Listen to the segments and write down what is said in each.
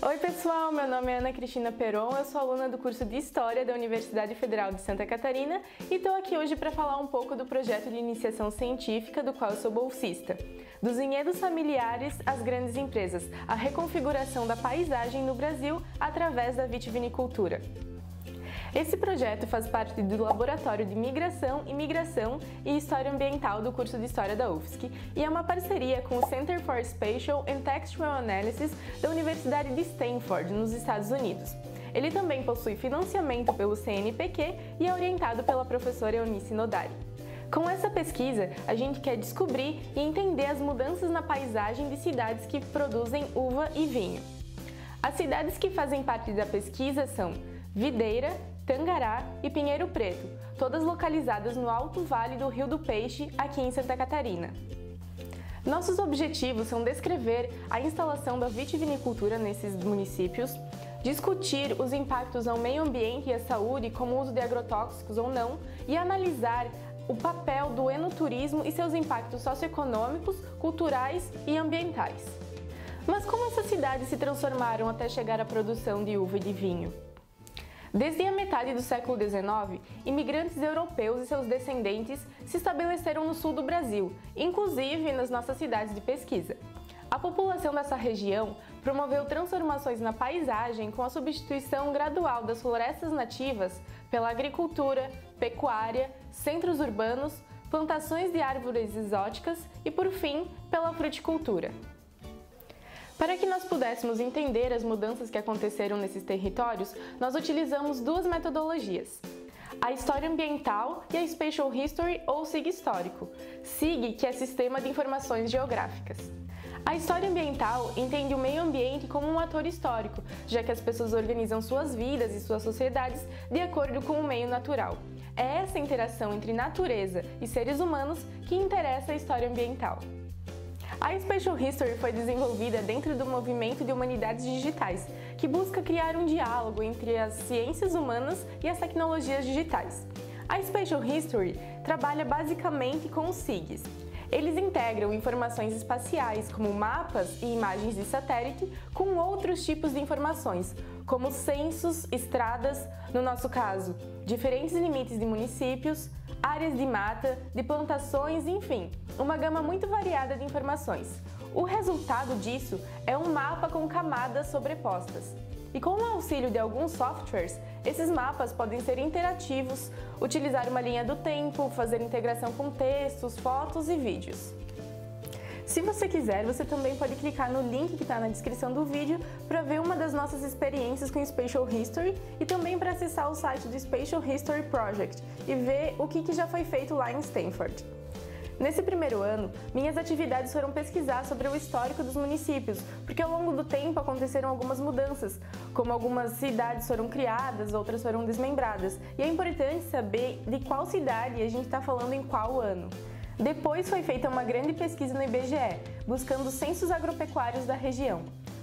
Oi pessoal, meu nome é Ana Cristina Peron, eu sou aluna do curso de História da Universidade Federal de Santa Catarina e estou aqui hoje para falar um pouco do projeto de iniciação científica do qual eu sou bolsista. Dos vinhedos familiares às grandes empresas, a reconfiguração da paisagem no Brasil através da vitivinicultura. Esse projeto faz parte do Laboratório de Migração, Imigração e História Ambiental do curso de História da UFSC e é uma parceria com o Center for Spatial and Textual Analysis da Universidade de Stanford, nos Estados Unidos. Ele também possui financiamento pelo CNPq e é orientado pela professora Eunice Nodari. Com essa pesquisa, a gente quer descobrir e entender as mudanças na paisagem de cidades que produzem uva e vinho. As cidades que fazem parte da pesquisa são Videira, Tangará e Pinheiro Preto, todas localizadas no Alto Vale do Rio do Peixe, aqui em Santa Catarina. Nossos objetivos são descrever a instalação da vitivinicultura nesses municípios, discutir os impactos ao meio ambiente e à saúde, como o uso de agrotóxicos ou não, e analisar o papel do enoturismo e seus impactos socioeconômicos, culturais e ambientais. Mas como essas cidades se transformaram até chegar à produção de uva e de vinho? Desde a metade do século XIX, imigrantes europeus e seus descendentes se estabeleceram no sul do Brasil, inclusive nas nossas cidades de pesquisa. A população dessa região promoveu transformações na paisagem com a substituição gradual das florestas nativas pela agricultura, pecuária, centros urbanos, plantações de árvores exóticas e, por fim, pela fruticultura. Para que nós pudéssemos entender as mudanças que aconteceram nesses territórios, nós utilizamos duas metodologias: a História Ambiental e a Spatial History ou SIG Histórico. SIG, que é Sistema de Informações Geográficas. A História Ambiental entende o meio ambiente como um ator histórico, já que as pessoas organizam suas vidas e suas sociedades de acordo com o meio natural. É essa interação entre natureza e seres humanos que interessa a história ambiental. A Spatial History foi desenvolvida dentro do movimento de humanidades digitais, que busca criar um diálogo entre as ciências humanas e as tecnologias digitais. A Spatial History trabalha basicamente com os SIGs. Eles integram informações espaciais, como mapas e imagens de satélite, com outros tipos de informações, como censos, estradas, no nosso caso, diferentes limites de municípios, áreas de mata, de plantações, enfim, uma gama muito variada de informações. O resultado disso é um mapa com camadas sobrepostas. E com o auxílio de alguns softwares, esses mapas podem ser interativos, utilizar uma linha do tempo, fazer integração com textos, fotos e vídeos. Se você quiser, você também pode clicar no link que está na descrição do vídeo para ver uma das nossas experiências com Spatial History e também para acessar o site do Spatial History Project e ver o que já foi feito lá em Stanford. Nesse primeiro ano, minhas atividades foram pesquisar sobre o histórico dos municípios, porque ao longo do tempo aconteceram algumas mudanças, como algumas cidades foram criadas, outras foram desmembradas, e é importante saber de qual cidade a gente está falando em qual ano. Depois foi feita uma grande pesquisa no IBGE, buscando censos agropecuários da região.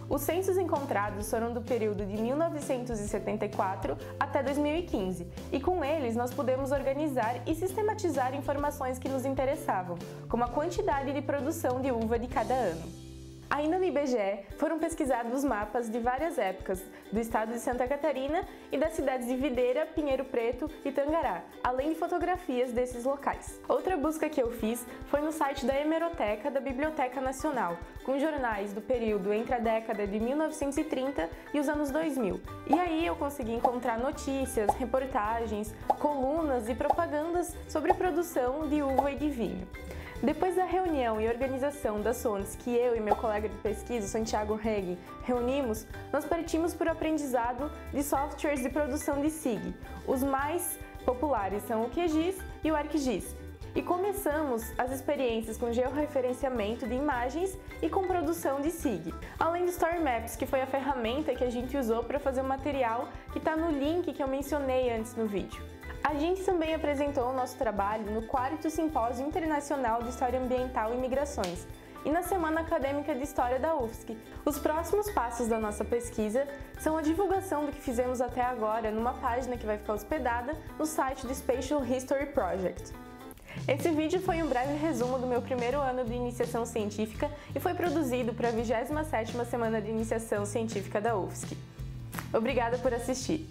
Os censos encontrados foram do período de 1974 até 2015, e com eles nós pudemos organizar e sistematizar informações que nos interessavam, como a quantidade de produção de uva de cada ano. Ainda no IBGE, foram pesquisados mapas de várias épocas do estado de Santa Catarina e das cidades de Videira, Pinheiro Preto e Tangará, além de fotografias desses locais. Outra busca que eu fiz foi no site da Hemeroteca da Biblioteca Nacional, com jornais do período entre a década de 1930 e os anos 2000. E aí eu consegui encontrar notícias, reportagens, colunas e propagandas sobre produção de uva e de vinho. Depois da reunião e organização das fontes que eu e meu colega de pesquisa, Santiago Reg, reunimos, nós partimos para o aprendizado de softwares de produção de SIG. Os mais populares são o QGIS e o ArcGIS. E começamos as experiências com georreferenciamento de imagens e com produção de SIG. Além do Story Maps, que foi a ferramenta que a gente usou para fazer o material que está no link que eu mencionei antes no vídeo. A gente também apresentou o nosso trabalho no 4º Simpósio Internacional de História Ambiental e Migrações e na Semana Acadêmica de História da UFSC. Os próximos passos da nossa pesquisa são a divulgação do que fizemos até agora numa página que vai ficar hospedada no site do Spatial History Project. Esse vídeo foi um breve resumo do meu primeiro ano de iniciação científica e foi produzido para a 27ª Semana de Iniciação Científica da UFSC. Obrigada por assistir!